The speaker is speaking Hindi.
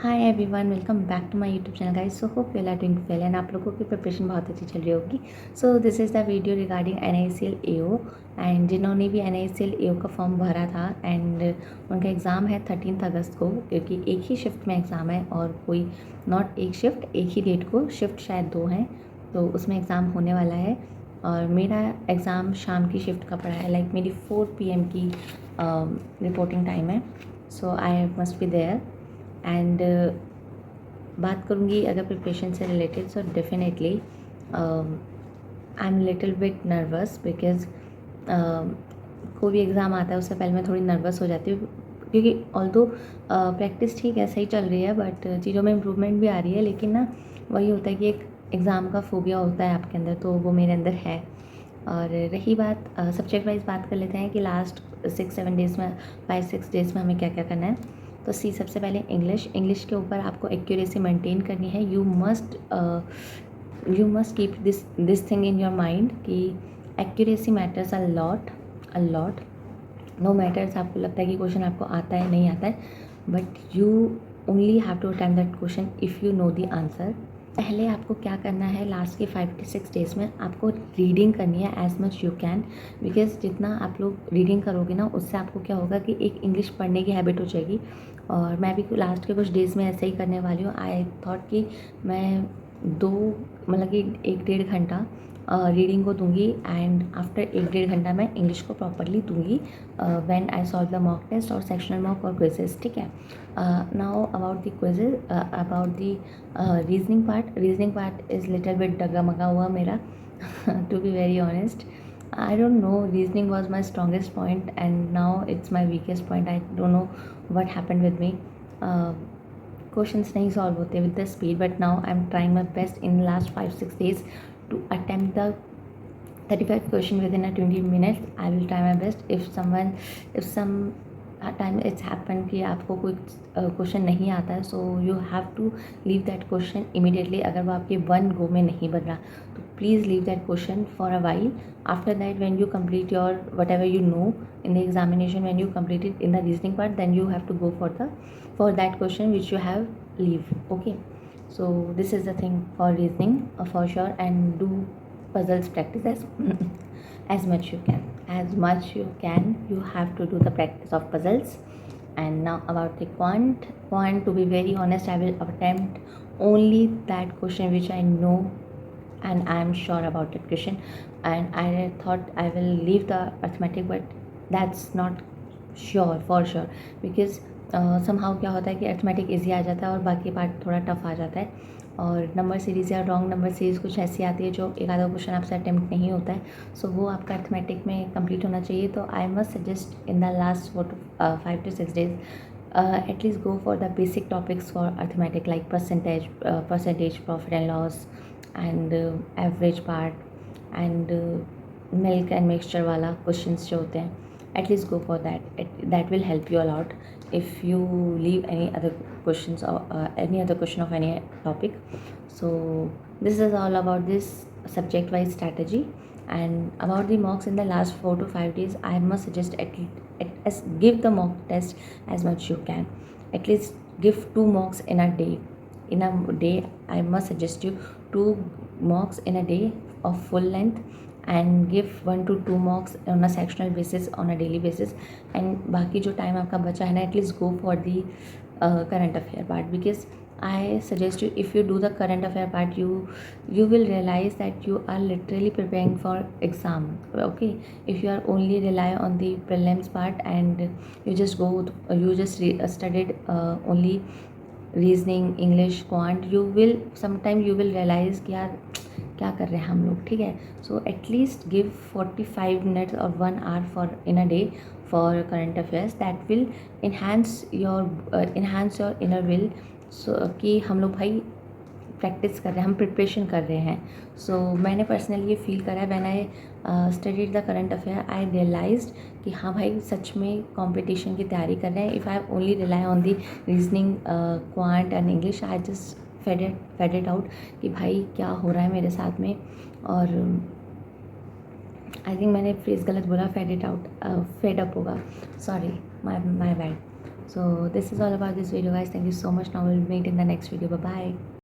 Hi everyone, welcome back to my YouTube channel guys. So hope you are doing well and आप लोगों की प्रिपरेशन बहुत अच्छी चल रही होगी। So this is the video regarding NICL AO and जिन्होंने भी NICL AO का फॉर्म भरा था एंड उनका एग्ज़ाम है 13 अगस्त को, क्योंकि एक ही शिफ्ट में एग्ज़ाम है और कोई नॉट एक शिफ्ट, एक ही डेट को, शिफ्ट शायद 2 हैं, तो उसमें एग्ज़ाम होने वाला है। और मेरा एग्ज़ाम शाम की शिफ्ट का पड़ा है, लाइक मेरी 4 PM की रिपोर्टिंग टाइम है। So I must be there and बात करूँगी अगर प्रिपरेशन से related, so definitely I am little bit nervous because कोई भी एग्ज़ाम आता है उससे पहले मैं थोड़ी नर्वस हो जाती हूँ, क्योंकि ऑल्दो प्रैक्टिस ठीक है, सही चल रही है, बट चीज़ों में इम्प्रूवमेंट भी आ रही है, लेकिन ना वही होता है कि एक एग्ज़ाम का फोबिया होता है आपके अंदर, तो वो मेरे अंदर है। और रही बात सब्जेक्ट वाइज, बात कर लेते हैं कि लास्ट 6-7 डेज़ में, 5-6 डेज़ में हमें क्या क्या करना है। तो सबसे पहले इंग्लिश के ऊपर आपको एक्यूरेसी मेंटेन करनी है। You must keep this thing in your mind कि accuracy matters a lot. No matters आपको लगता है कि क्वेश्चन आपको आता है नहीं आता है, but you only have to attempt that question if you know the answer. पहले आपको क्या करना है, लास्ट के 5 to 6 डेज़ में आपको रीडिंग करनी है as much you can, because जितना आप लोग रीडिंग करोगे ना, उससे आपको क्या होगा कि एक इंग्लिश पढ़ने की हैबिट हो जाएगी। और मैं भी लास्ट के कुछ डेज़ में ऐसे ही करने वाली हूँ। आई थॉट कि मैं दो मतलब कि 1-1.5 घंटा रीडिंग को दूंगी एंड आफ्टर 1-1.5 घंटा मैं इंग्लिश को प्रॉपरली दूंगी when I solve the mock test और सेक्शनल मॉक और क्विजेस, ठीक है। Now about the quizzes, about the reasoning part is little bit डगा-मगा हुआ मेरा to be very honest. I don't know, reasoning was my strongest point and now it's my weakest point. I don't know what happened with me. Questions नहीं solve होते with the speed, but now I'm trying my best in last 5-6 days to attempt the 35 question within a 20 minutes. I will try my best. If some time it's happen कि आपको कोई क्वेश्चन नहीं आता है, so you have to leave that question immediately. अगर वो आपके वन गो में नहीं बन रहा, तो please leave that question for a while. After that when you complete your whatever you know in the examination, when you complete it in the reasoning part, then you have to go for that question which you have leave. Okay, so this is the thing for reasoning for sure, and do puzzles practice as much you can. You have to do the practice of puzzles. And now about the quant, to be very honest, I will attempt only that question which I know and I am sure about that question. And I thought I will leave the arithmetic, but that's not for sure, because somehow क्या होता है कि अर्थमेटिक ईजी आ जाता है और बाकी पार्ट थोड़ा टफ आ जाता है। और नंबर सीरीज़ या रॉन्ग नंबर सीरीज़ कुछ ऐसी आती है जो एक आधा क्वेश्चन आपसे अटेम्प्ट नहीं होता है, सो वो आपका अर्थमेटिक में कंप्लीट होना चाहिए। तो I must suggest in the last 5 to 6 days, at least go for the basic topics for arithmetic, like percentage, profit and loss, and average part, and milk and mixture वाला questions जो होते हैं, at least go for that. That will help you a lot if you leave any other questions or any other question of any topic. So this is all about this subject wise strategy. And about the mocks in the last 4 to 5 days, I must suggest give the mock test as much you can. At least give 2 mocks in a day. I must suggest you 2 mocks in a day of full length, and give 1 to 2 mocks on a sectional basis on a daily basis. And बाकी जो टाइम आपका बचा है ना, at least go for the current affair part, because I suggest you, if you do the current affair part, you will realize that you are literally preparing for exam. Okay, if you are only rely on the prelims part and you just studied only reasoning, English, quant, you will realize कि यार क्या कर रहे हैं हम लोग, ठीक है। सो एटलीस्ट गिव 45 minutes और 1 hour for in a day for current affairs. That will enhance your inner will, so कि हम लोग भाई प्रैक्टिस कर रहे हैं, हम प्रिपरेशन कर रहे हैं। सो मैंने पर्सनली ये फील करा है, when I studied the current affair, I realised कि हाँ भाई सच में कंपटीशन की तैयारी कर रहे हैं। If I only rely on the reasoning, quant and English, I just fade it out कि भाई क्या हो रहा है मेरे साथ में। और आई थिंक मैंने फ्रेज गलत बोला, फेड अप होगा, sorry, my bad. So this is all about this video, guys. Thank you so much. Now we'll meet in the next video. Bye bye.